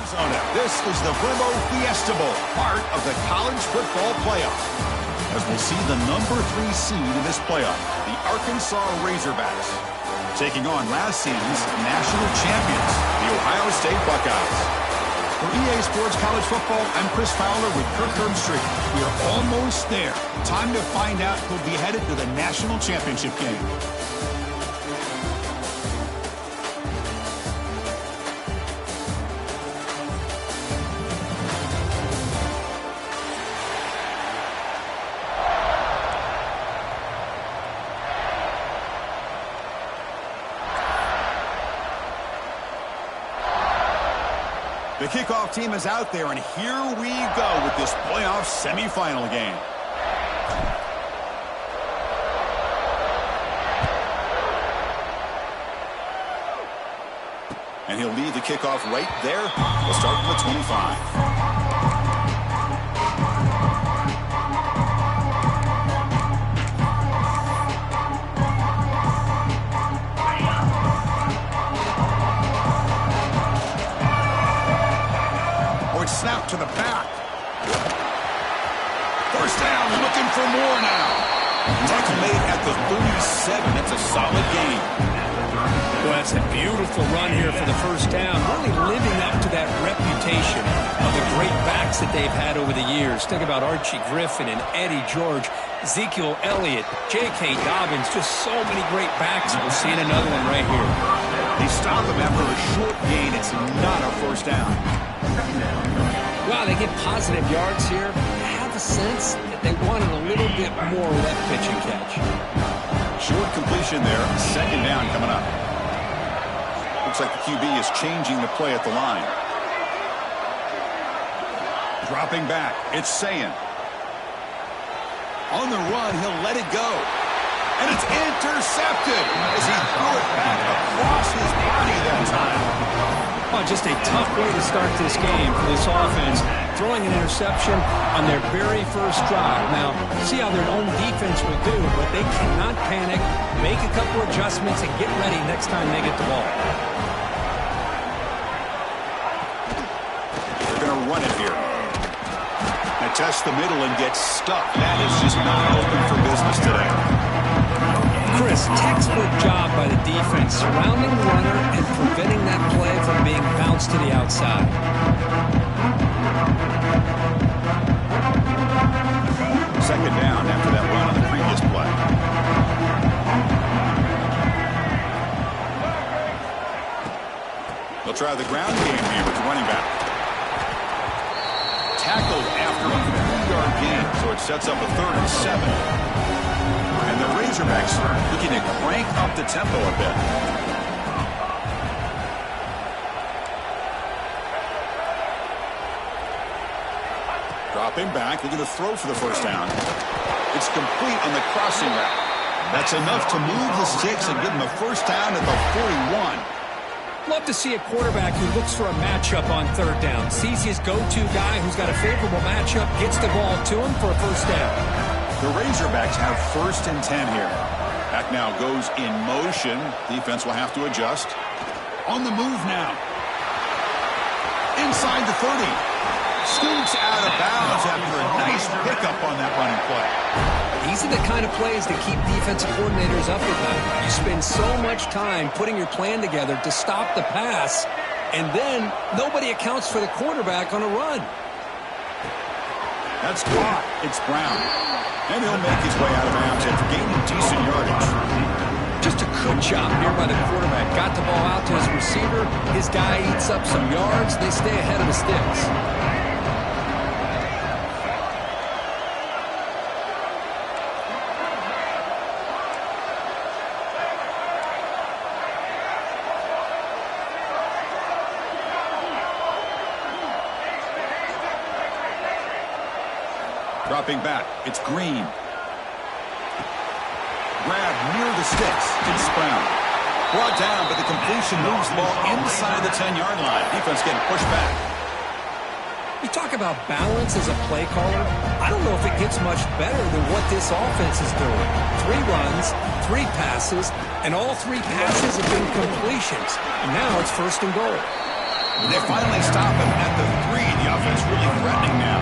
Arizona. This is the Verbo Fiesta Bowl, part of the college football playoff. As we'll see the number 3 seed in this playoff, the Arkansas Razorbacks, taking on last season's national champions, the Ohio State Buckeyes. For EA Sports College Football, I'm Chris Fowler with Kirk Herbstreit. We are almost there. Time to find out who'll be headed to the national championship game. The kickoff team is out there, and here we go with this playoff semifinal game. And he'll lead the kickoff right there. We'll start from the 25. Snap to the back. First down, looking for more now. Tackle made at the 37. That's a solid gain. Well, that's a beautiful run here for the first down. Really living up to that reputation of the great backs that they've had over the years. Think about Archie Griffin and Eddie George, Ezekiel Elliott, J.K. Dobbins, just so many great backs. We'll see another one right here. They stop him after a short gain. It's not a first down. Wow, they get positive yards here. I have a sense that they wanted a little bit more left pitch and catch. Short completion there. Second down coming up. Looks like the QB is changing the play at the line. Dropping back. It's Sayin. On the run, he'll let it go. And it's intercepted as he threw it back across his body that time. Oh, just a tough way to start this game for this offense, throwing an interception on their very first drive. Now, see how their own defense will do, but they cannot panic, make a couple adjustments, and get ready next time they get the ball. They're going to run it here. They test the middle and get stuck. That is just not open for business today. Chris, textbook job by the defense, surrounding the runner and preventing that play from being bounced to the outside. Second down after that run on the previous play. They'll try the ground game here with the running back. Tackled after a 3-yard gain, so it sets up a 3rd and 7. And the Razorbacks looking to crank up the tempo a bit. Dropping back, looking to throw for the first down. It's complete on the crossing route. That's enough to move the sticks and give them a first down at the 41. Love to see a quarterback who looks for a matchup on 3rd down. Sees his go-to guy who's got a favorable matchup, gets the ball to him for a first down. The Razorbacks have 1st and 10 here. Back now goes in motion. Defense will have to adjust. On the move now. Inside the 30. Scoots out of bounds after a nice pickup on that running play. These are the kind of plays that keep defensive coordinators up at night. You spend so much time putting your plan together to stop the pass, and then nobody accounts for the quarterback on a run. That's caught. It's Brown. And he'll make his way out of bounds after gaining decent yardage. Just a good job here by the quarterback. Got the ball out to his receiver. His guy eats up some yards. They stay ahead of the sticks. Dropping back, it's Green. Grab near the sticks, it's Brown. Brought down, but the completion moves the ball inside the 10-yard line. Defense getting pushed back. You talk about balance as a play caller. I don't know if it gets much better than what this offense is doing. 3 runs, 3 passes, and all 3 passes have been completions. And now it's 1st and goal. They finally stop him at the 3. The offense really threatening now.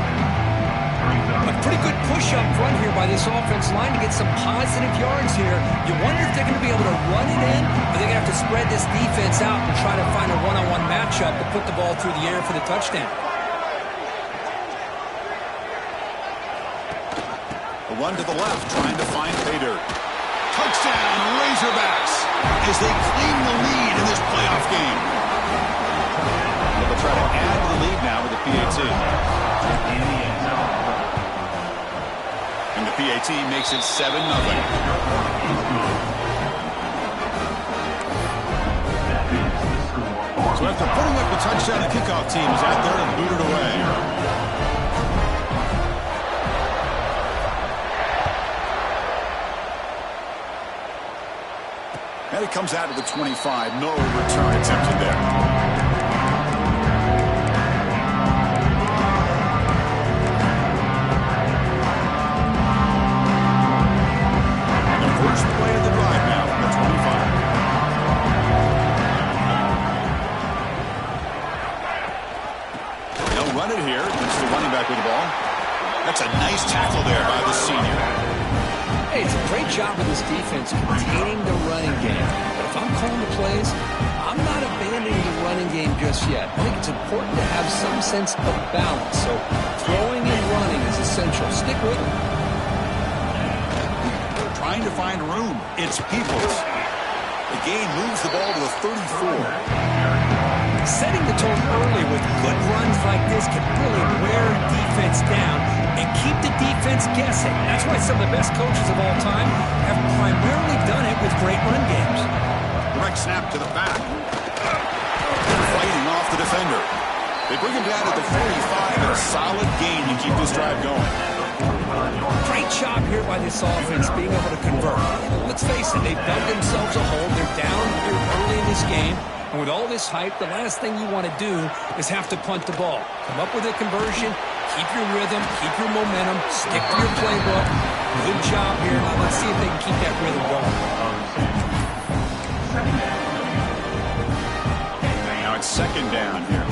A pretty good push up front here by this offense line to get some positive yards here. You wonder if they're going to be able to run it in, or they're going to have to spread this defense out and try to find a one-on-one matchup to put the ball through the air for the touchdown. The one to the left trying to find pay dirt. Touchdown, Razorbacks, as they claim the lead in this playoff game. They'll try to add to the lead now with the PAT. And the PAT makes it 7-0. So after putting up the touchdown, the kickoff team is out there and booted away. And it comes out of the 25. No return attempted there. First play of the drive now from the 25. They'll run it here. It's the running back with the ball. That's a nice tackle there by the senior. Hey, it's a great job of this defense containing the running game. But if I'm calling the plays, I'm not abandoning the running game just yet. I think it's important to have some sense of balance. So throwing and running is essential. Stick with it. Trying to find room. It's Peoples. The game moves the ball to the 34. Setting the tone early with good runs like this can really wear defense down and keep the defense guessing. That's why some of the best coaches of all time have primarily done it with great run games. Direct snap to the back. Fighting off the defender. They bring him down at the 45 and a solid gain to keep this drive going. Great job here by this offense being able to convert. Let's face it, they've dug themselves a hole. They're down here early in this game. And with all this hype, the last thing you want to do is have to punt the ball. Come up with a conversion, keep your rhythm, keep your momentum, stick to your playbook. Good job here. Now let's see if they can keep that rhythm going. Now it's second down here.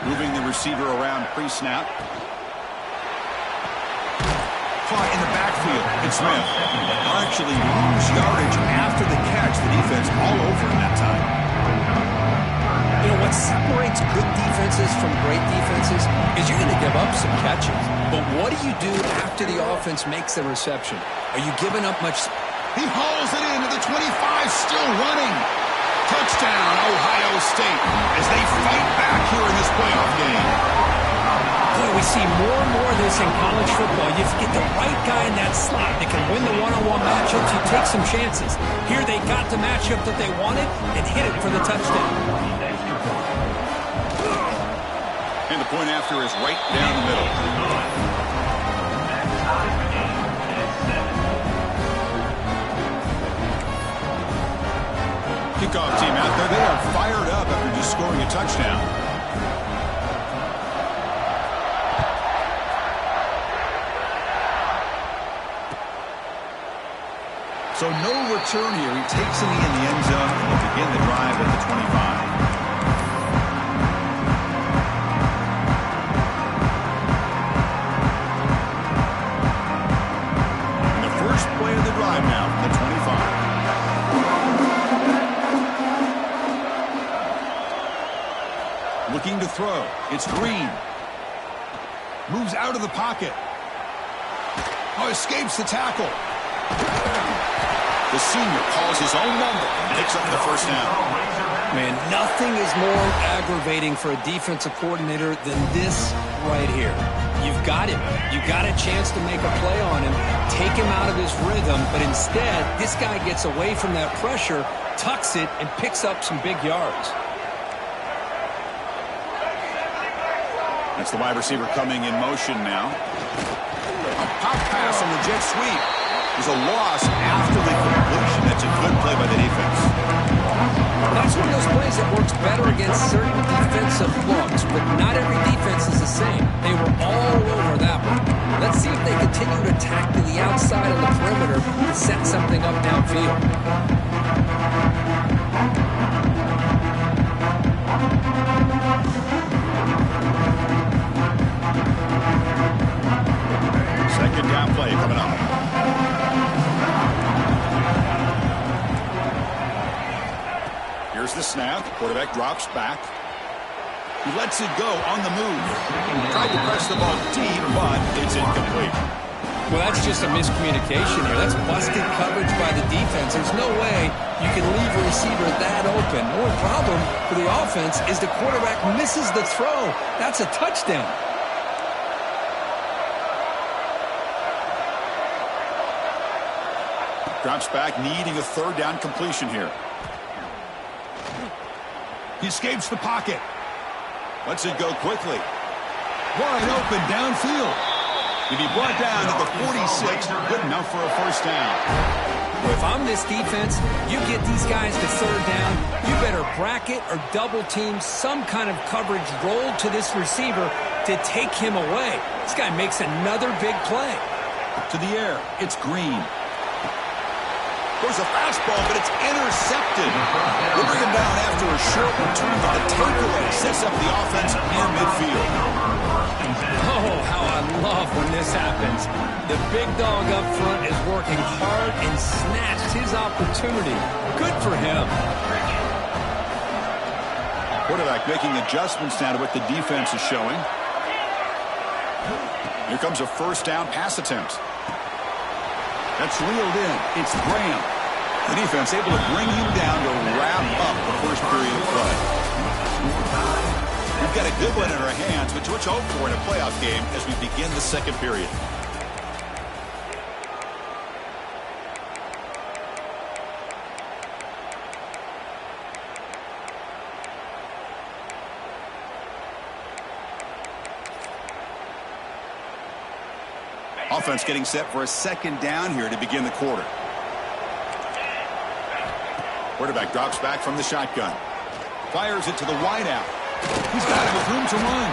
Moving the receiver around pre-snap. Caught in the backfield. It's Smith. Actually lose yardage after the catch. The defense all over in that time. You know, what separates good defenses from great defenses is you're going to give up some catches. But what do you do after the offense makes a reception? Are you giving up much? He hauls it into the 25, still running. Touchdown, Ohio State, as they fight back here in this playoff game. Boy, we see more and more of this in college football. You get the right guy in that slot that can win the one-on-one matchups. You take some chances. Here they got the matchup that they wanted and hit it for the touchdown. And the point after is right down the middle. Kickoff team out there. They are fired up after just scoring a touchdown. So no return here. He takes it in the end zone and will begin the drive at the 25. And the first play of the drive now from the 25. Looking to throw. It's Green. Moves out of the pocket. Oh, escapes the tackle. The senior calls his own number and picks up the first down. Man, nothing is more aggravating for a defensive coordinator than this right here. You've got him. You got a chance to make a play on him, take him out of his rhythm, but instead, this guy gets away from that pressure, tucks it, and picks up some big yards. That's the wide receiver coming in motion now. A pop pass on the jet sweep. There's a loss after the completion. That's a good play by the defense. That's one of those plays that works better against certain defensive looks, but not every defense is the same. They were all over that one. Let's see if they continue to attack to the outside of the perimeter to set something up downfield. Here's the snap. Quarterback drops back. He lets it go on the move. Tried to press the ball deep, but it's incomplete. Well, that's just a miscommunication here. That's busted coverage by the defense. There's no way you can leave a receiver that open. The only problem for the offense is the quarterback misses the throw. That's a touchdown. Drops back, needing a third down completion here. He escapes the pocket. Lets it go quickly. Wide open downfield. If he brought down at the 46, good enough for a first down. Well, if I'm this defense, you get these guys to third down, you better bracket or double team some kind of coverage rolled to this receiver to take him away. This guy makes another big play. To the air, it's Green. There's a fastball, but it's intercepted. We'll bring him down after a short return, but the takeaway sets up the offense near midfield. Oh, how I love when this happens. The big dog up front is working hard and snatched his opportunity. Good for him. Quarterback making adjustments now to what the defense is showing. Here comes a first down pass attempt. That's reeled in. It's Graham. The defense able to bring him down to wrap up the first period of play. We've got a good one in our hands, which let's hope for in a playoff game as we begin the second period. Offense getting set for a second down here to begin the quarter. Quarterback drops back from the shotgun. Fires it to the wideout. He's got it with room to run.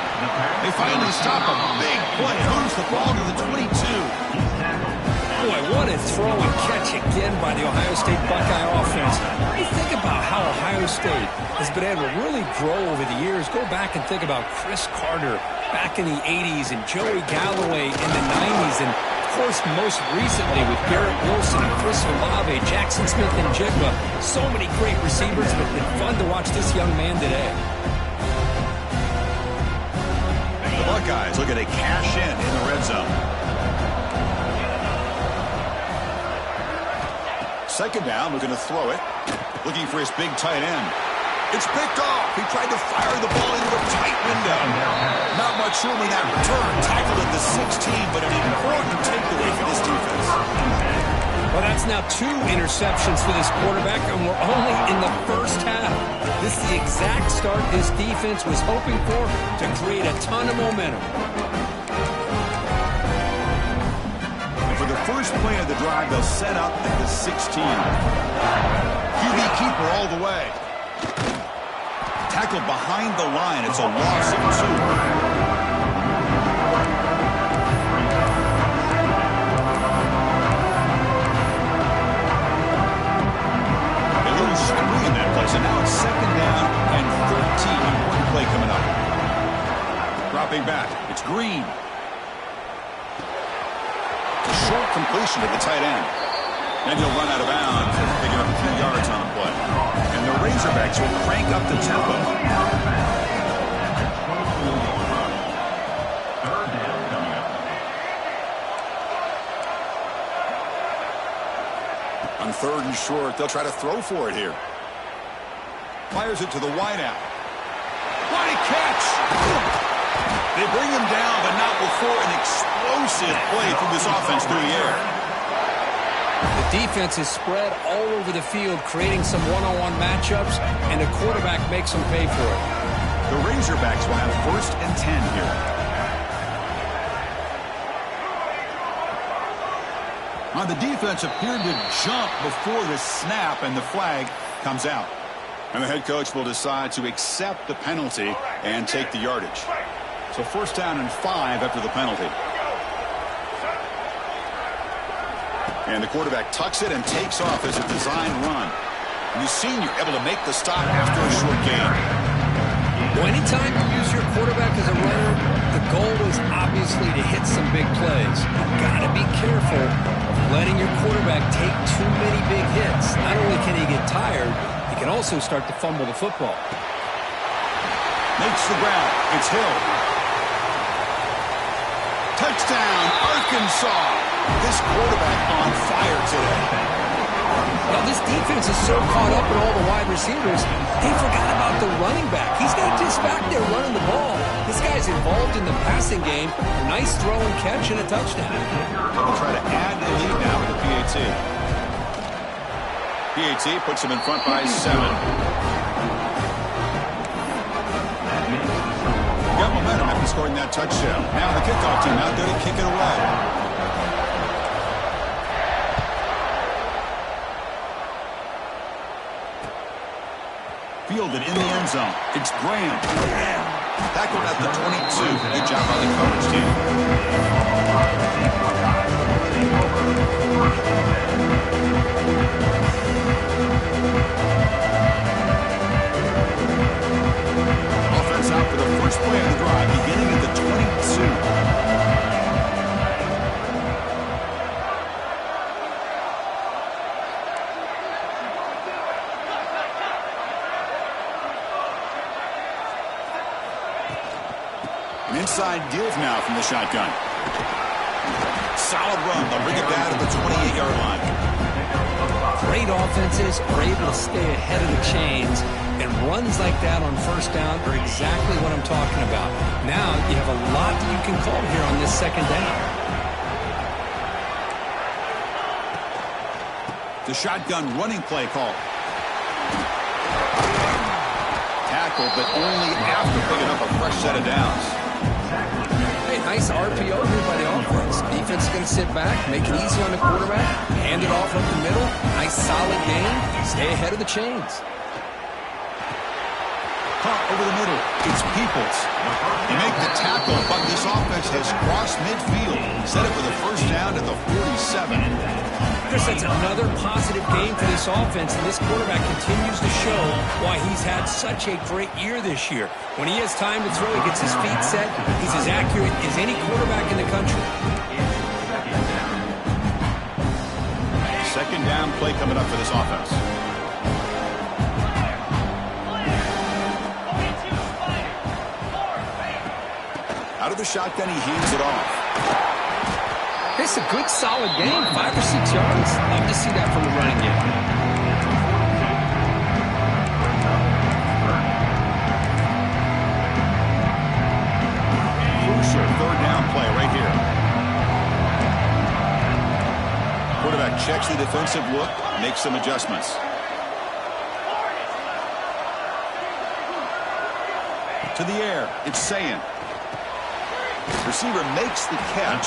They finally stop a big play. Moves the ball to the 22. Boy, what a throw and catch again by the Ohio State Buckeye offense. When you think about how Ohio State has been able to really grow over the years, go back and think about Chris Carter back in the 80s and Joey Galloway in the 90s, and of course most recently with Garrett Wilson and Chris Olave, Jackson Smith and Jigba. So many great receivers, but it's been fun to watch this young man today. The Buckeyes looking to cash in the red zone. Second down, looking to throw it. Looking for his big tight end. It's picked off. He tried to fire the ball into a tight window. Not much room in that return. Tackled at the 16, but an important takeaway for this defense. Well, that's now 2 interceptions for this quarterback, and we're only in the first half. This is the exact start this defense was hoping for to create a ton of momentum. And for the first play of the drive, they'll set up at the 16. QB keeper all the way. Tackled behind the line. It's a loss of 2. And now it's second down and 13. Important play coming up. Dropping back. It's Green. A short completion to the tight end. And he'll run out of bounds, picking up a few yards on the play. And the Razorbacks will crank up the tempo. On third and short, they'll try to throw for it here. Fires it to the wideout. What a catch! They bring him down, but not before an explosive play from this offense through the air. The defense is spread all over the field, creating some one-on-one matchups, and the quarterback makes them pay for it. The Razorbacks will have first and 10 here. Now the defense appeared to jump before the snap, and the flag comes out. And the head coach will decide to accept the penalty and take the yardage. So first down and 5 after the penalty. And the quarterback tucks it and takes off as a design run. And the senior able to make the stop after a short gain. Well, anytime you use your quarterback as a runner, the goal is obviously to hit some big plays. You've got to be careful of letting your quarterback take too many big hits. Not only can he get tired, he can can also start to fumble the football. Makes the grab. It's Hill. Touchdown, Arkansas. This quarterback on fire today. Now, this defense is so caught up in all the wide receivers, they forgot about the running back. He's not just back there running the ball. This guy's involved in the passing game. A nice throw and catch and a touchdown. They'll try to add the lead now with the PAT. PAT puts him in front by 7. Got momentum after scoring that touchdown. Now the kickoff team out there to kick it away. Fielded in the end zone. It's Graham. Tackled at the 22. Good job by the coverage team. Offense out for the first play of the drive, beginning at the 22. Inside deals now from the shotgun. Solid run. They'll bring it down to the 28-yard line. Great offenses are able to stay ahead of the chains, and runs like that on first down are exactly what I'm talking about. Now you have a lot that you can call here on this second down. The shotgun running play call. Tackled, but only after picking up a fresh set of downs. Hey, nice RPO here by the offense. Defense is going to sit back, make it easy on the quarterback, hand it off up the middle. Nice solid game. Stay ahead of the chains. Caught over the middle. It's Peoples. They make the tackle, but this offense has crossed midfield. Set it for the first down at the 47. Chris, that's another positive game for this offense, and this quarterback continues to show why he's had such a great year this year. When he has time to throw, he gets his feet set. He's as accurate as any quarterback in the country. Second down play coming up for this offense. Out of the shotgun, he hands it off. It's a good, solid game, 5 or 6 yards. Love to see that from the running game. Crucial third down play right here. Quarterback checks the defensive look, makes some adjustments. To the air, it's Sayin. Receiver makes the catch,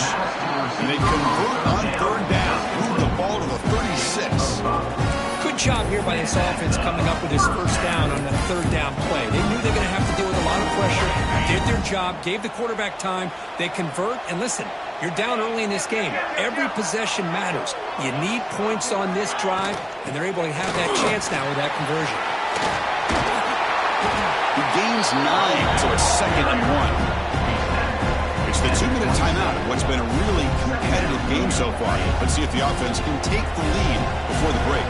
and they convert on third down. Move the ball to the 36. Good job here by this offense coming up with this first down on the third down play. They knew they were going to have to deal with a lot of pressure, did their job, gave the quarterback time. They convert, and listen, you're down early in this game. Every possession matters. You need points on this drive, and they're able to have that chance now with that conversion. He gains 9, so it's 2nd and 1. It's the 2-minute timeout of what's been a really competitive game so far. Let's see if the offense can take the lead before the break.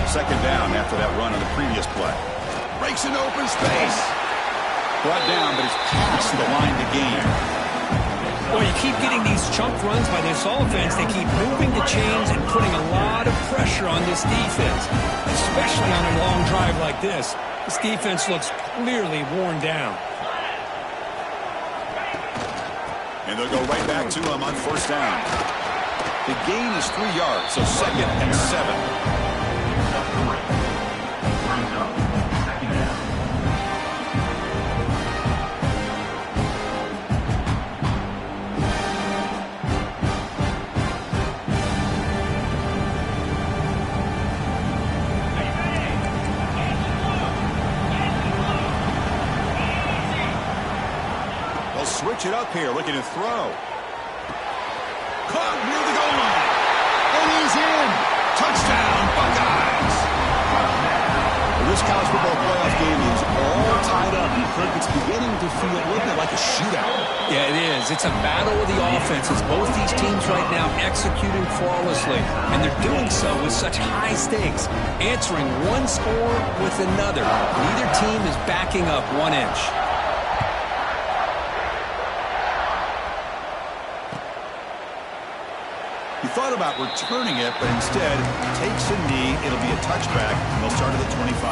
Second down after that run on the previous play. Breaks into open space. Brought down, but it's past the line to gain. Well, you keep getting these chunk runs by this offense. They keep moving the chains and putting a lot of pressure on this defense, especially on a long drive like this. This defense looks clearly worn down. And they'll go right back to him on first down. The gain is 3 yards, so 2nd and 7. Switch it up here, looking to throw. Caught near the goal line. And he's in. Touchdown, Buckeyes. Well, this college football playoff game is all tied up. And Kirk, it's beginning to feel a little bit like a shootout. Yeah, it is. It's a battle of the offenses. Both these teams right now executing flawlessly, and they're doing so with such high stakes, answering one score with another. Neither team is backing up 1 inch. He thought about returning it, but instead takes a knee. It'll be a touchback, and they'll start at the 25.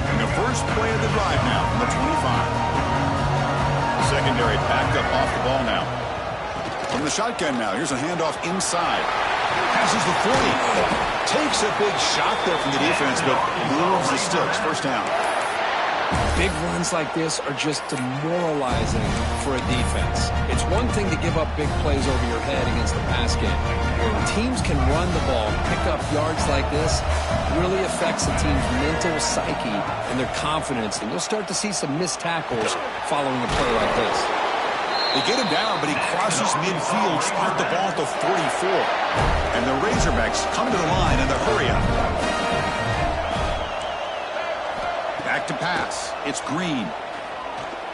And the first play of the drive now from the 25. Secondary backed up off the ball now. From the shotgun now, here's a handoff inside. Passes the 40. Takes a big shot there from the defense, but moves the sticks. First down. Big runs like this are just demoralizing for a defense. It's one thing to give up big plays over your head against the pass game. When teams can run the ball, pick up yards like this, it really affects the team's mental psyche and their confidence. And you'll start to see some missed tackles following a play like this. They get him down, but he crosses midfield, spot the ball at the 44. And the Razorbacks come to the line in the hurry up. Back to pass. It's Green.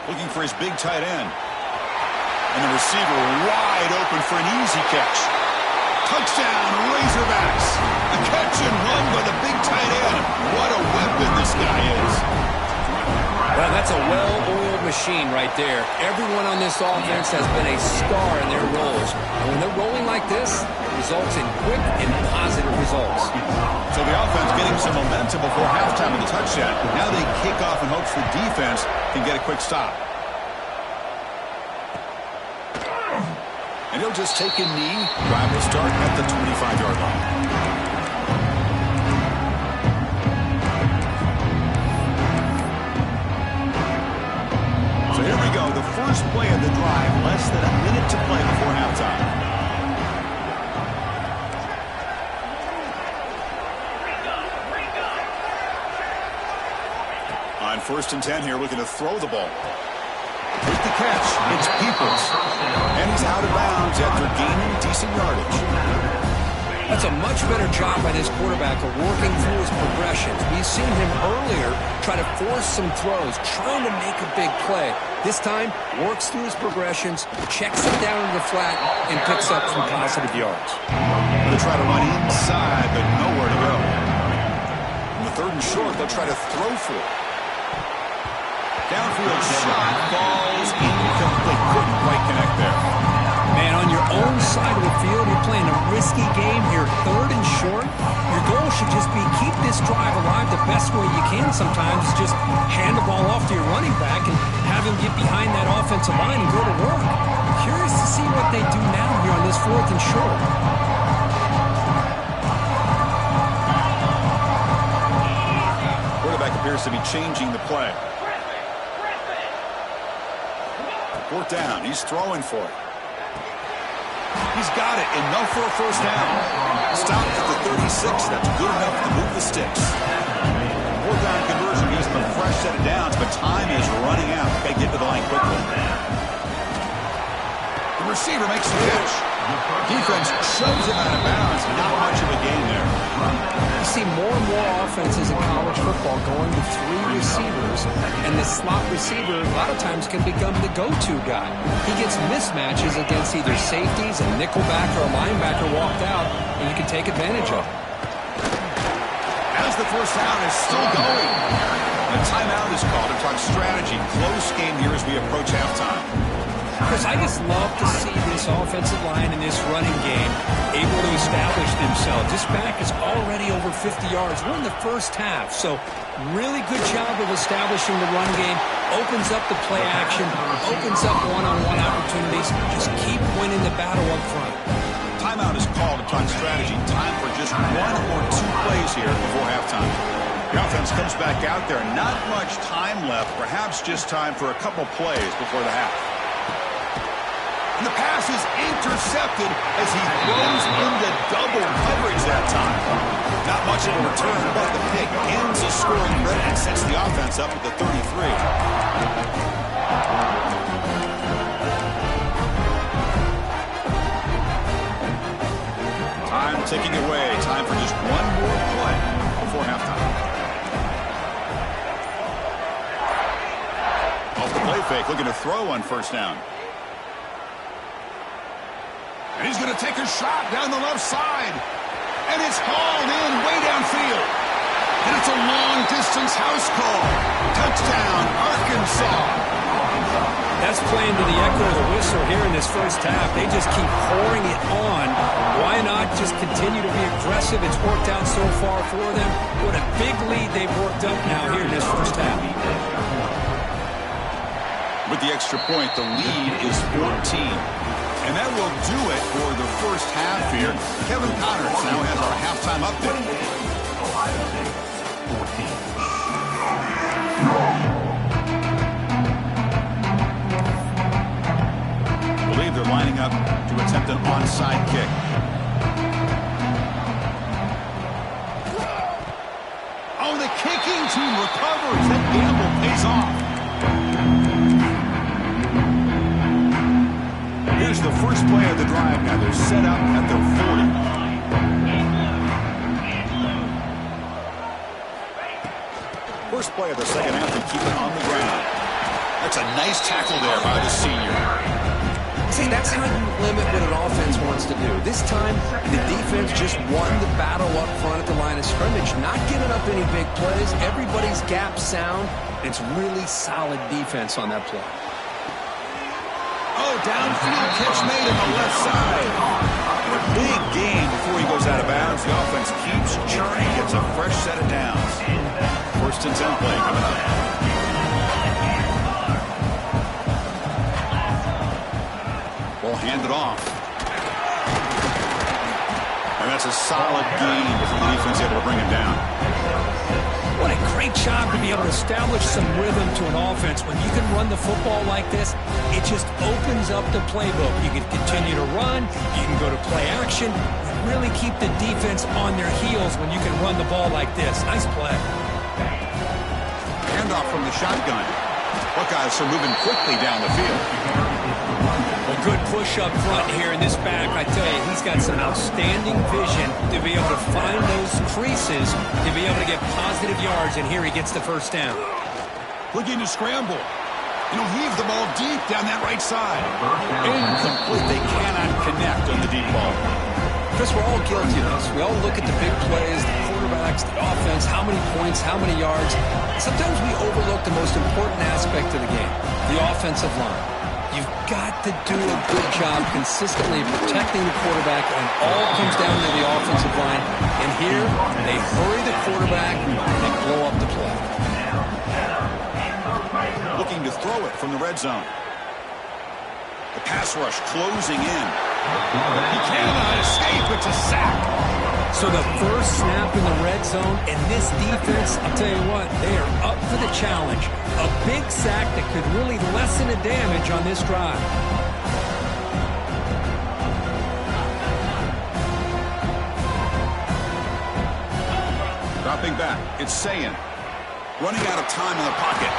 Looking for his big tight end. And the receiver wide open for an easy catch. Touchdown, Razorbacks. A catch and run by the big tight end. What a weapon this guy is. Well, that's a well-oiled machine right there. Everyone on this offense has been a star in their roles. And when they're rolling like this, it results in quick and positive results. So the offense getting some momentum before halftime with the touchdown. Now they kick off in hopes the defense can get a quick stop. And he'll just take a knee. Drive will start at the 25-yard line. So here we go, the first play of the drive, less than a minute to play before halftime. On 1st and 10 here, looking to throw the ball. With the catch, it's Peoples. And he's out of bounds after gaining decent yardage. That's a much better job by this quarterback of working through his progressions. We've seen him earlier try to force some throws, trying to make a big play. This time, works through his progressions, checks it down to the flat, and picks up some positive yards. They'll try to run inside, but nowhere to go. On the 3rd and short, they'll try to throw for it. Downfield shot falls incomplete. Couldn't quite connect there. Man, on your own side of the field, you're playing a risky game here, 3rd and short. Your goal should just be keep this drive alive the best way you can sometimes. Just hand the ball off to your running back and have him get behind that offensive line and go to work. Curious to see what they do now here on this 4th and short. Quarterback appears to be changing the play. 4th down. He's throwing for it. He's got it. Enough for a first down. Stopped at the 36. That's good enough to move the sticks. 4th down conversion gives them a fresh set of downs, but time is running out. Got to get to the line quickly. The receiver makes the catch. Defense shoves him out of bounds. Not much of a gain there. You see more and more offenses in college football going to 3 receivers, and the slot receiver a lot of times can become the go-to guy. He gets mismatches against either safeties, a nickelback, or a linebacker walked out, and you can take advantage of it. As the first down is still going. A timeout is called to talk strategy. Close game here as we approach halftime. Chris, I just love to see this offensive line and this running game able to establish themselves. This back is already over 50 yards. We're in the first half, so really good job of establishing the run game. Opens up the play action, opens up one-on-one opportunities. Just keep winning the battle up front. Timeout is called to talk strategy. Time for just 1 or 2 plays here before halftime. The offense comes back out there. Not much time left. Perhaps just time for a couple plays before the half. And the pass is intercepted as he throws into double coverage that time. Not much of a return, but the pick ends a scoring threat and sets the offense up at the 33. Taking away, time for just one more play before halftime. Off the play fake, looking to throw on first down. And he's going to take a shot down the left side. And it's hauled in way downfield. And it's a long-distance house call. Touchdown, Arkansas. That's playing to the echo of the whistle here in this first half. They just keep pouring it on. Why not just continue to be aggressive? It's worked out so far for them. What a big lead they've worked up now here in this first half. With the extra point, the lead is 14. And that will do it for the first half here. Kevin Connors now has our halftime update. I believe they're lining up to attempt an onside kick. Oh, the kicking team recovers. That gamble pays off. Here's the first play of the drive now. They're set up at their 40. First play of the second half, they keep it on the ground. That's a nice tackle there by the senior. See, that's how you limit what an offense wants to do. This time, the defense just won the battle up front at the line of scrimmage, not giving up any big plays. Everybody's gap sound. It's really solid defense on that play. Oh, downfield catch made on the left side. And a big gain before he goes out of bounds. The offense keeps churning. Gets a fresh set of downs. First and 10 play coming up. Ball handed off. And that's a solid gain before the defense able to bring him down. What a great job to be able to establish some rhythm to an offense. When you can run the football like this, it just opens up the playbook. You can continue to run. You can go to play action. You really keep the defense on their heels when you can run the ball like this. Nice play. Handoff from the shotgun. Buckeyes are moving quickly down the field. Well, good push up front here in this back. I tell you, he's got some outstanding vision to be able to find those creases, to be able to get positive yards, and here he gets the first down. Looking to scramble. And he'll heave the ball deep down that right side. Incomplete. They cannot connect on the deep ball. Chris, we're all guilty of this. We all look at the big plays, the quarterbacks, the offense, how many points, how many yards. Sometimes we overlook the most important aspect of the game, the offensive line. You've got to do a good job consistently protecting the quarterback, and all comes down to the offensive line. And here, they hurry the quarterback, and they blow up the play. Looking to throw it from the red zone. The pass rush closing in. He cannot escape. It's a sack. So the first snap in the red zone, and this defense, I'll tell you what, they are up for the challenge. A big sack that could really lessen the damage on this drive. Dropping back, it's Sayin. Running out of time in the pocket.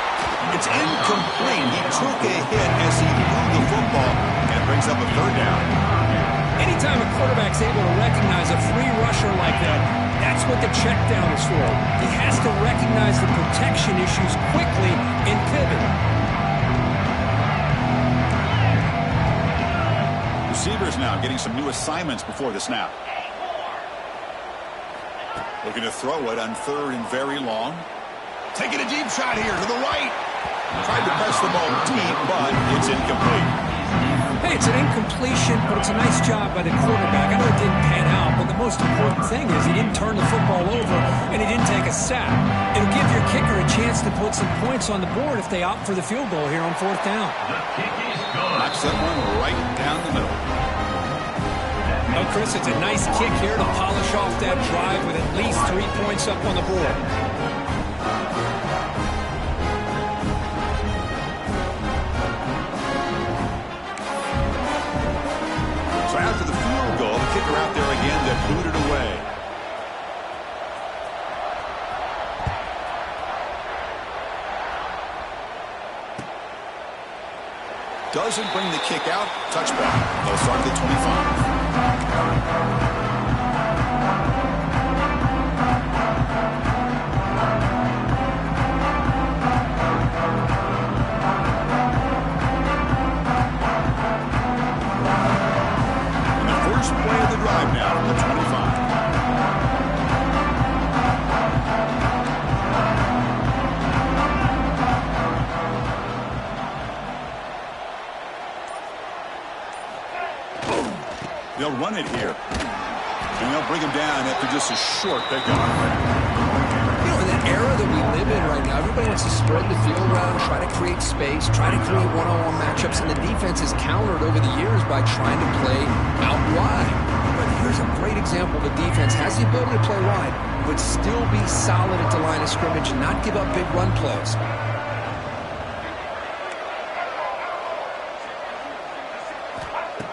It's incomplete. He took a hit as he threw the football, and it brings up a third down. Anytime a quarterback's able to recognize a free rusher like that, that's what the check down is for. He has to recognize the protection issues quickly and pivot. Receivers now getting some new assignments before the snap. Looking to throw it on third and very long. Taking a deep shot here to the right. Tried to press the ball deep, but it's incomplete. Hey, it's an incompletion, but it's a nice job by the quarterback. I know it didn't pan out, but the most important thing is he didn't turn the football over and he didn't take a sack. It'll give your kicker a chance to put some points on the board if they opt for the field goal here on fourth down. Knocks that one right down the middle. Oh, Chris, it's a nice kick here to polish off that drive with at least 3 points up on the board. So after the field goal, the kicker out there again that booted away. Doesn't bring the kick out. Touchback. They'll start at the 25. first play of the drive now from the 25. They'll run it here. And they'll bring him down after just a short pickup. You know, in the era that we live in right now, everybody wants to spread the field around, try to create space, try to create one-on-one matchups, and the defense is countered over the years by trying to play out wide. But here's a great example of a defense has the ability to play wide, but still be solid at the line of scrimmage and not give up big run plays.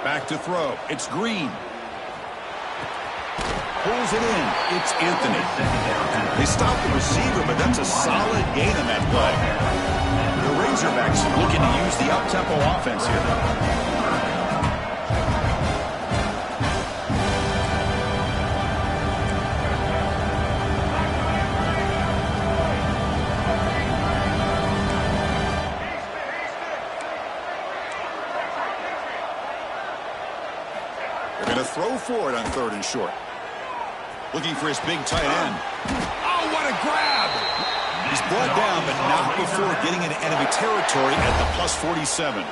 Back to throw. It's Green. Pulls it in. It's Anthony. They stop the receiver, but that's a solid gain on that play. The Razorbacks looking to use the up-tempo offense here. Throw forward on 3rd and short. Looking for his big tight end. Oh, what a grab! He's brought down, but not before getting into enemy territory at the plus 47.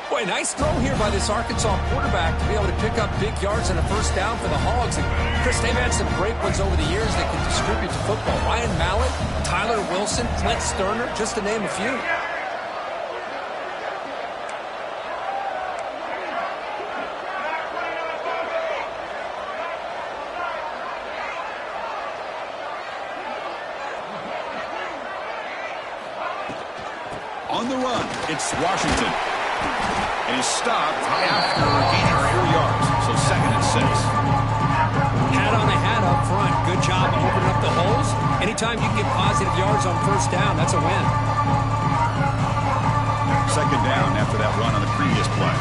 Boy, nice throw here by this Arkansas quarterback to be able to pick up big yards and a first down for the Hogs. And Chris, they've had some great ones over the years that can distribute the football. Ryan Mallett, Tyler Wilson, Clint Sterner, just to name a few. On the run, it's Washington. And he's stopped after gaining 4 yards. So 2nd and 6. Hat on the hat up front. Good job opening up the holes. Anytime you can get positive yards on first down, that's a win. 2nd down after that run on the previous play.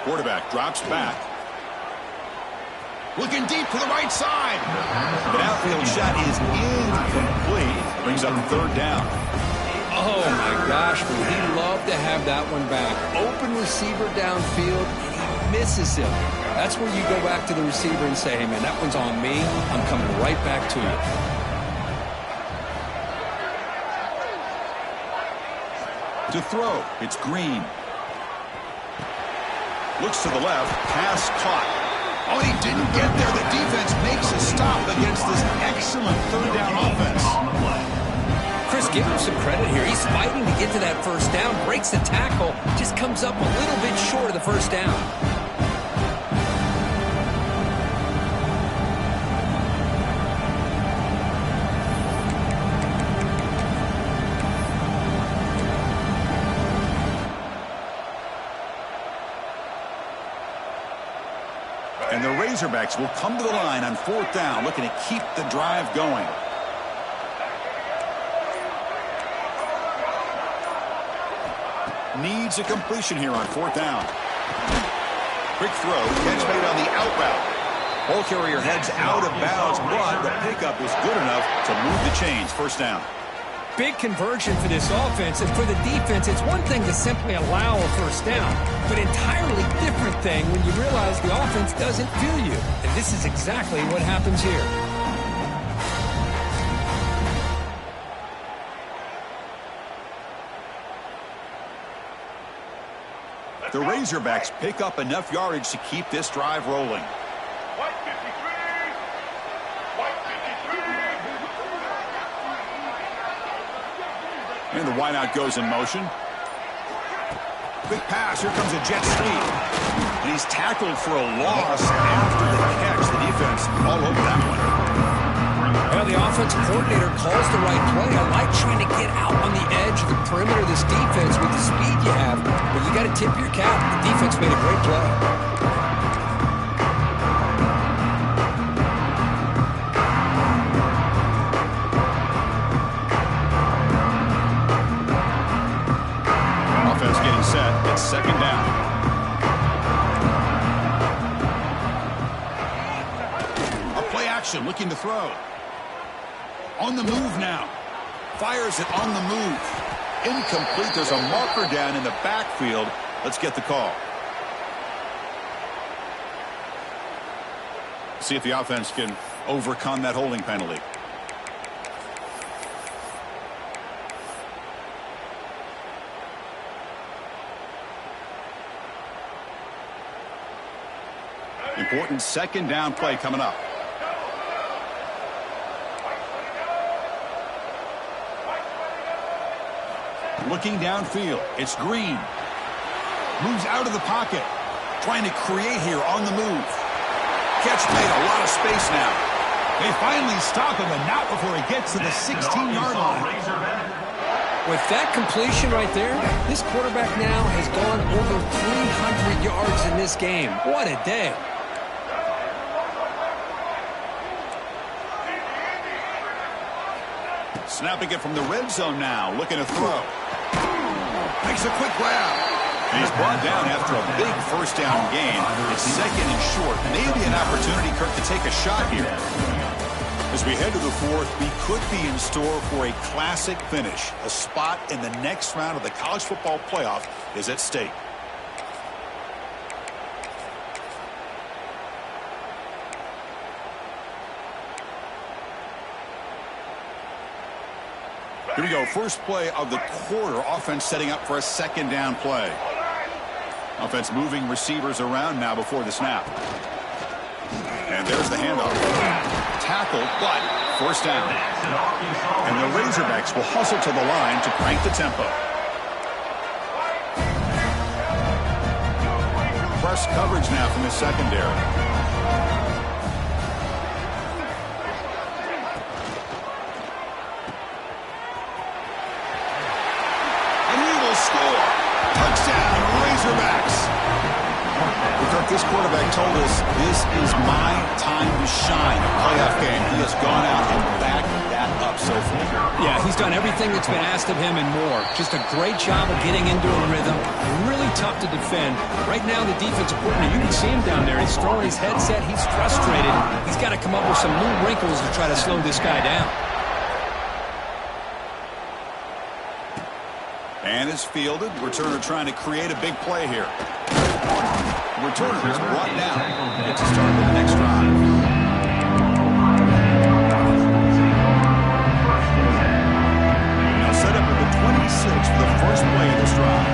Quarterback drops back. Looking deep to the right side. The outfield shot is incomplete. Brings up 3rd down. Oh, my gosh. Would he love to have that one back. Open receiver downfield, and he misses him. That's where you go back to the receiver and say, hey, man, that one's on me. I'm coming right back to you. To throw, it's Green. Looks to the left. Pass caught. Oh, and he didn't get there. The defense makes a stop against this excellent 3rd down offense. Chris, give him some credit here. He's fighting to get to that first down, breaks the tackle, just comes up a little bit short of the first down. And the Razorbacks will come to the line on 4th down, looking to keep the drive going. Needs a completion here on 4th down. Quick throw, catch made on the out route. Ball carrier heads out of bounds, but the pickup is good enough to move the chains. First down. Big conversion for this offense, and for the defense, it's one thing to simply allow a first down, but entirely different thing when you realize the offense doesn't feel you. And this is exactly what happens here. The Razorbacks pick up enough yardage to keep this drive rolling. And the wideout goes in motion. Quick pass. Here comes a jet sweep. And he's tackled for a loss after the catch. The defense all over that one. Well, the offensive coordinator calls the right play. I like trying to get out on the edge of the perimeter of this defense with the speed you have. But you got to tip your cap. The defense made a great play. It's 2nd down. A play action, looking to throw. On the move now. Fires it on the move. Incomplete. There's a marker down in the backfield. Let's get the call. See if the offense can overcome that holding penalty. Important second down play coming up. Looking downfield, it's Green. Moves out of the pocket. Trying to create here on the move. Catch made, a lot of space now. They finally stop him, and not before he gets to the 16-yard line. With that completion right there, this quarterback now has gone over 300 yards in this game. What a day. Snapping it from the red zone now, looking to throw. Makes a quick grab. He's brought down after a big first down gain. It's second and short. Maybe an opportunity, Kirk, to take a shot here. As we head to the fourth, we could be in store for a classic finish. A spot in the next round of the college football playoff is at stake. Here we go. First play of the quarter. Offense setting up for a second down play. Offense moving receivers around now before the snap. And there's the handoff. Tackle, but first down. And the Razorbacks will hustle to the line to crank the tempo. Press coverage now from the secondary. This quarterback told us this is my time to shine. A playoff game. He has gone out and backed that up so far. Yeah, he's done everything that's been asked of him and more. Just a great job of getting into a rhythm. Really tough to defend. Right now, the defensive coordinator, you can see him down there. He's throwing his headset. He's frustrated. He's got to come up with some new wrinkles to try to slow this guy down. And is fielded. Returner trying to create a big play here. Returner is brought down. It's a start of the next drive. Now set up at the 26 for the first play of this drive.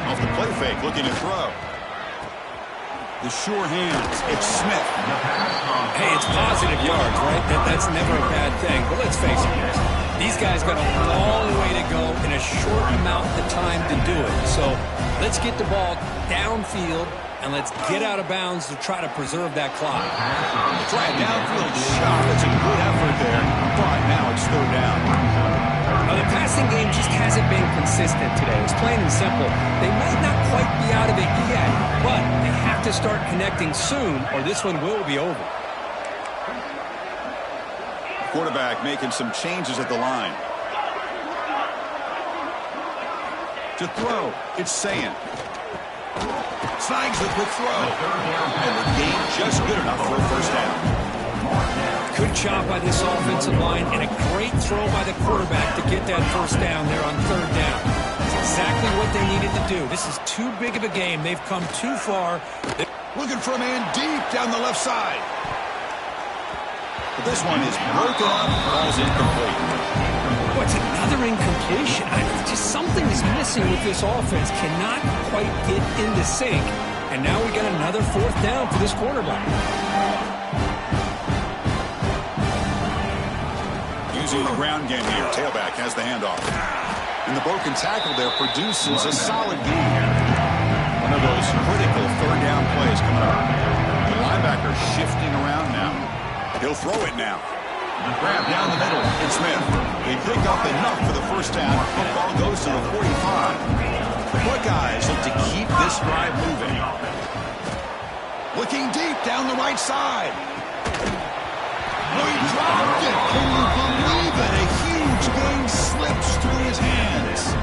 Off the play fake, looking to throw. The sure hands. It's Smith. Hey, it's positive yards, right? That's never a bad thing. But let's face it, guys. These guys got a long way to go in a short amount of time to do it. So let's get the ball downfield, and let's get out of bounds to try to preserve that clock. Try a downfield shot. That's a good effort there. But now it's third down. Now, the passing game just hasn't been consistent today. It's plain and simple. They might not quite be out of it yet, but they have to start connecting soon, or this one will be over. Quarterback making some changes at the line. To throw, it's Sayin. Snags the quick throw. And the gain just good enough for a first down. Good job by this offensive line, and a great throw by the quarterback to get that first down there on third down. That's exactly what they needed to do. This is too big of a game. They've come too far. Looking for a man deep down the left side. But this one is broken up, falls incomplete. What's another incompletion? Just something is missing with this offense. Cannot quite get into sync. And now we got another fourth down for this quarterback. Using the ground game here. Tailback has the handoff. And the broken tackle there produces a solid gain. One of those critical third down plays coming up. The linebacker shifting around now. He'll throw it now. Grab down the middle. It's Smith. They pick up enough for the first down. Football goes to the 45. The Buckeyes look to keep this drive moving. Looking deep down the right side. Oh, he dropped it. Can you believe it? A huge gain slips through his hands.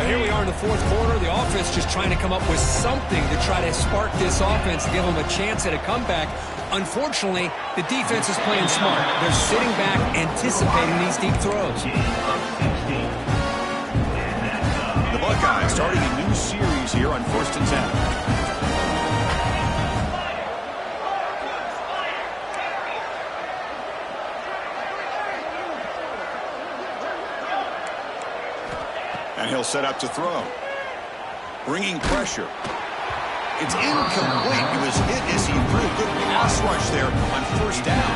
here we are in the fourth quarter. The offense just trying to come up with something to try to spark this offense, give them a chance at a comeback. Unfortunately, the defense is playing smart. They're sitting back, anticipating these deep throws. The Buckeyes starting a new series here on 1st and 10. And he'll set up to throw. Bringing pressure. It's incomplete. He was hit as he threw a good pass rush there on 1st down.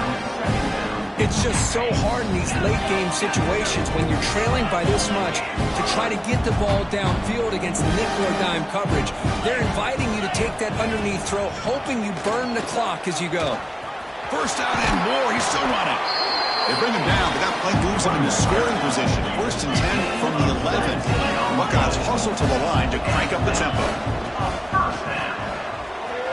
It's just so hard in these late-game situations when you're trailing by this much to try to get the ball downfield against nickel or dime coverage. They're inviting you to take that underneath throw, hoping you burn the clock as you go. 1st down and more. He's still running. They bring him down, but that play moves him into scoring position. 1st and 10 from the 11. The Buckeyes hustle to the line to crank up the tempo.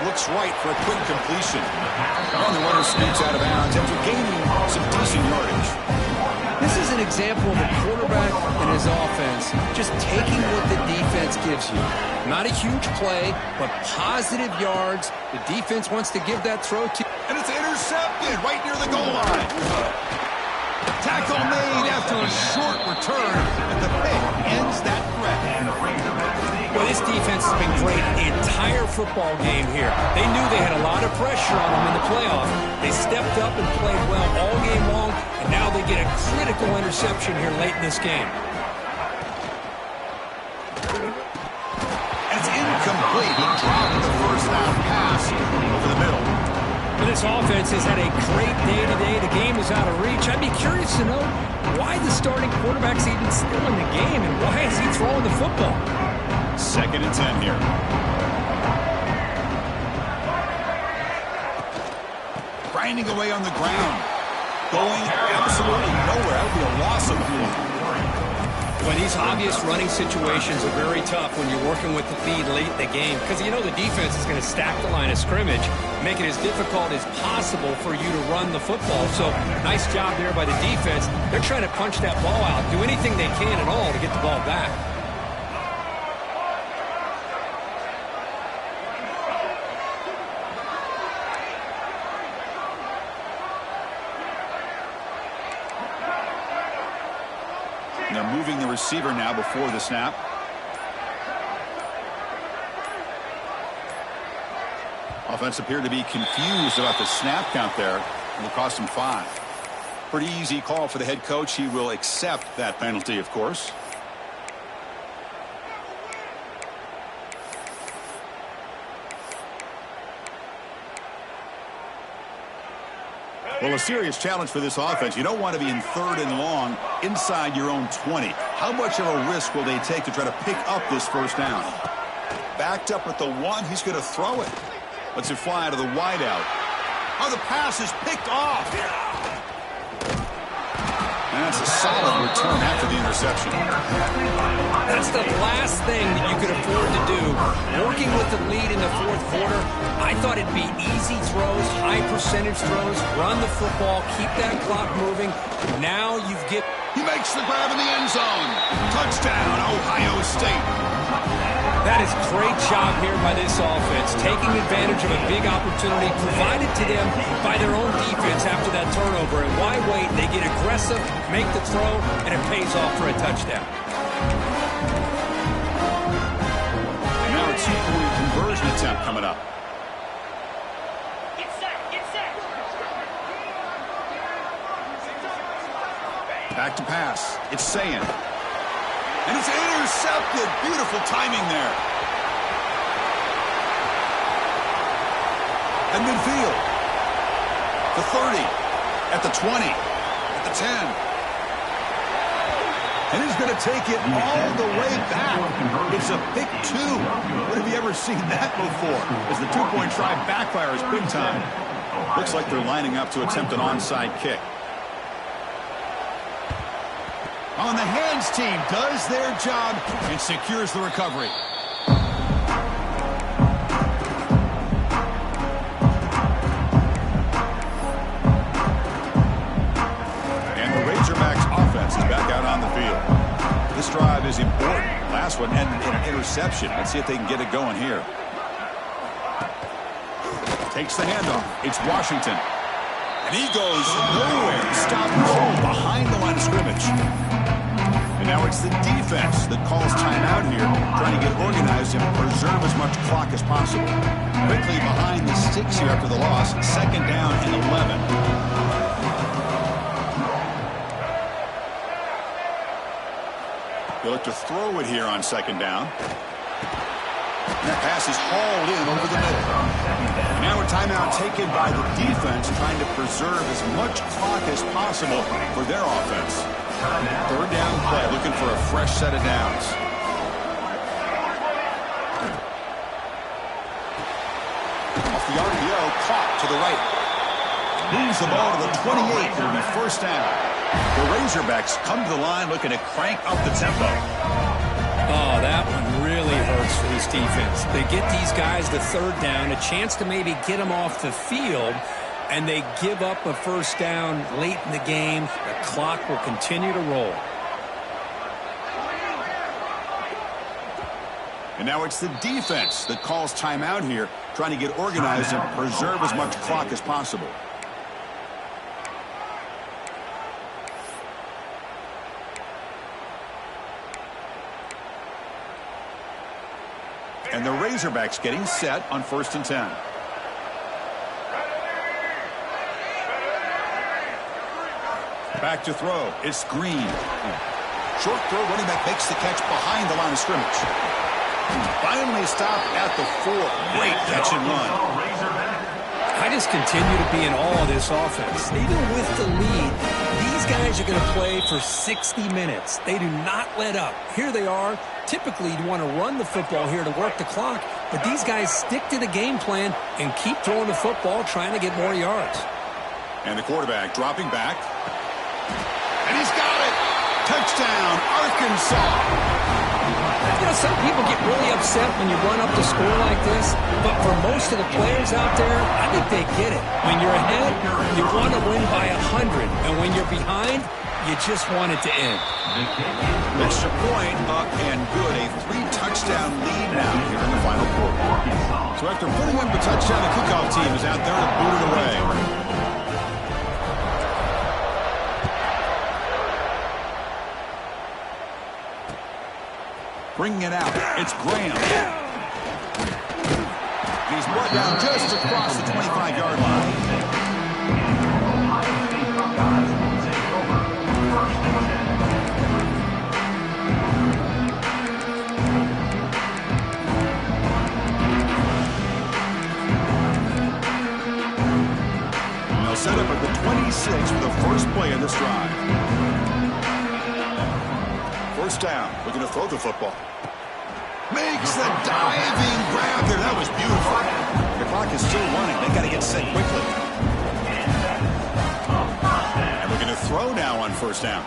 Looks right for a quick completion. And the runner scoots out of bounds after gaining some decent yardage. This is an example of a quarterback and his offense just taking what the defense gives you. Not a huge play, but positive yards. The defense wants to give that throw to... And it's intercepted right near the goal line. Tackle made after a short return, and the pick ends that threat. Well, this defense has been great the entire football game here. They knew they had a lot of pressure on them in the playoff. They stepped up and played well all game long, and now they get a critical interception here late in this game. And it's incomplete. He dropped the 1st down pass over the middle. But this offense has had a great day today. The game is out of reach. I'd be curious to know why the starting quarterback's even still in the game, and why is he throwing the football? 2nd and 10 here. Grinding away on the ground. Going absolutely nowhere. That would be a loss of the field. Well, these obvious running situations are very tough when you're working with the lead late in the game, because you know the defense is going to stack the line of scrimmage, make it as difficult as possible for you to run the football. So nice job there by the defense. They're trying to punch that ball out, do anything they can at all to get the ball back. They're moving the receiver now before the snap. Offense appeared to be confused about the snap count there. It'll cost him 5. Pretty easy call for the head coach. He will accept that penalty, of course. Well, a serious challenge for this offense. You don't want to be in 3rd and long inside your own 20. How much of a risk will they take to try to pick up this 1st down? Backed up at the 1, he's going to throw it. Lets it fly out of the wideout. Oh, the pass is picked off. And that's a solid return after the interception. That's the last thing that you could afford to do. Working with the lead in the 4th quarter, I thought it'd be easy throws, high percentage throws, run the football, keep that clock moving. Now you've get... He makes the grab in the end zone. Touchdown, Ohio State. That is great job here by this offense, taking advantage of a big opportunity provided to them by their own defense after that turnover. And why wait? They get aggressive, make the throw, and it pays off for a touchdown. And now a 2-point conversion attempt coming up. Back to pass. It's Sayin. And it's intercepted. Beautiful timing there. At midfield. The 30. At the 20. At the 10. And he's going to take it all the way back. It's a pick 2. When have you ever seen that before? As the 2-point try backfires big time. Looks like they're lining up to attempt an onside kick. On the hands team does their job and secures the recovery. And the Razorbacks offense is back out on the field. This drive is important. Last last one ended in an interception. Let's see if they can get it going here. Takes the handoff. It's Washington. And he goes nowhere. Stop home behind the line of scrimmage. And now it's the defense that calls timeout here, trying to get organized and preserve as much clock as possible. Quickly behind the sticks here after the loss. 2nd down and 11. They'll look to throw it here on 2nd down. And that pass is hauled in over the middle. And now a timeout taken by the defense, trying to preserve as much clock as possible for their offense. 3rd down play, looking for a fresh set of downs. Off the RPO, caught to the right. Moves the ball to the 28. It'll be 1st down. The Razorbacks come to the line looking to crank up the tempo. Oh, that one really hurts for this defense. They get these guys the 3rd down, a chance to maybe get them off the field, and they give up a 1st down late in the game. The clock will continue to roll. And now it's the defense that calls timeout here, trying to get organized and preserve as much clock as possible. And the Razorbacks getting set on 1st and 10. Back to throw. It's Green. Short throw. Running back makes the catch behind the line of scrimmage. Finally stopped at the 4. Great catch and run. I just continue to be in awe of this offense. Even with the lead, these guys are going to play for 60 minutes. They do not let up. Here they are. Typically, you want to run the football here to work the clock, but these guys stick to the game plan and keep throwing the football, trying to get more yards. And the quarterback dropping back. And he's got it. Touchdown, Arkansas. You know, some people get really upset when you run up the score like this, but for most of the players out there, I think they get it. When you're ahead, you want to win by 100, and when you're behind, you just want it to end. Extra point up and good. A 3-touchdown lead now here in the final quarter. So after putting up a touchdown, the kickoff team is out there to boot it away. Bringing it out. It's Graham. He's brought down just across the 25-yard line. They'll set up at the 26 for the first play of this drive. 1st down. Looking to throw the football. Makes the diving grab there. That was beautiful. The clock is still running. They got to get set quickly. And looking to throw now on 1st down.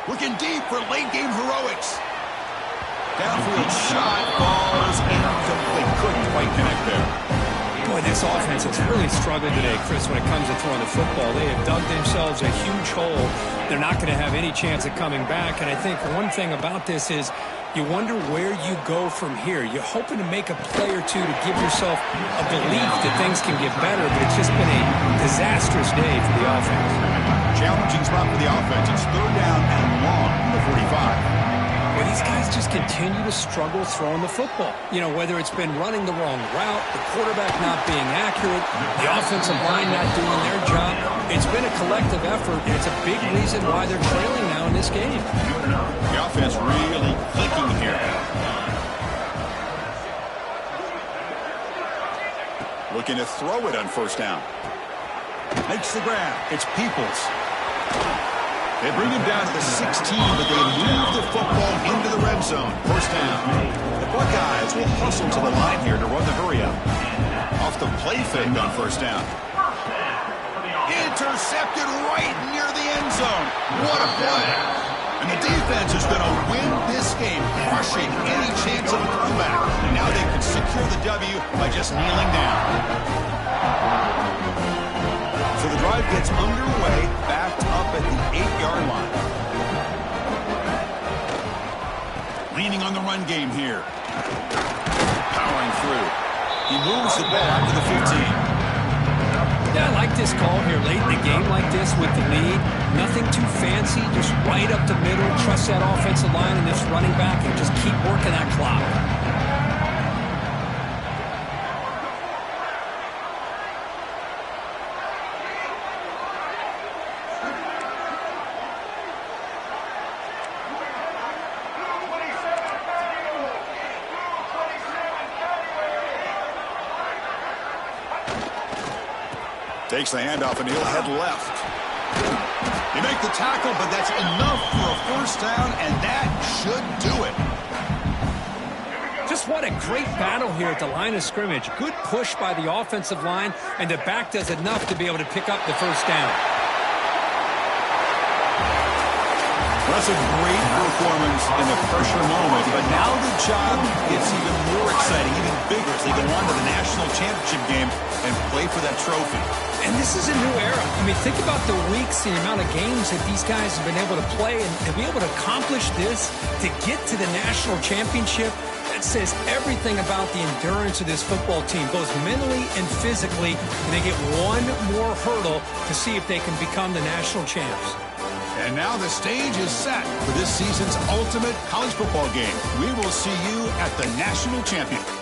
Looking deep for late game heroics. Downfield shot. Balls incomplete. Couldn't quite connect there. Boy, this offense has really struggled today, Chris, when it comes to throwing the football. They have dug themselves a huge hole. They're not going to have any chance of coming back. And I think one thing about this is you wonder where you go from here. You're hoping to make a play or two to give yourself a belief that things can get better, but it's just been a disastrous day for the offense. Challenging spot for the offense. It's 3rd down and long from the 45. Well, these guys just continue to struggle throwing the football. You know, whether it's been running the wrong route, the quarterback not being accurate, the offensive line not doing their job. It's been a collective effort, and it's a big reason why they're trailing now in this game. The offense really clicking here. Looking to throw it on 1st down. Makes the grab. It's Peoples. They bring him down to the 16, but they move the football into the red zone. 1st down. The Buckeyes will hustle to the line here to run the hurry up. Off the play fake on 1st down. Intercepted right near the end zone. What a play. And the defense is going to win this game, crushing any chance of a comeback. And now they can secure the W by just kneeling down. So the drive gets underway, backed up at the 8-yard line. leaning on the run game here. Powering through. He moves the ball out to the 15. Yeah, I like this call here late in the game like this with the lead. Nothing too fancy, just right up the middle. Trust that offensive line and this running back and just keep working that clock. Takes the handoff, and he'll head left. They make the tackle, but that's enough for a first down, and that should do it. Just what a great battle here at the line of scrimmage. Good push by the offensive line, and the back does enough to be able to pick up the first down. That's a great performance in the pressure moment, but now the job gets even more exciting, even bigger as they go on to the national championship game and play for that trophy. And this is a new era. I mean, think about the weeks, the amount of games that these guys have been able to play, and to be able to accomplish this, to get to the national championship, that says everything about the endurance of this football team, both mentally and physically, and they get one more hurdle to see if they can become the national champs. And now the stage is set for this season's ultimate college football game. We will see you at the national championship.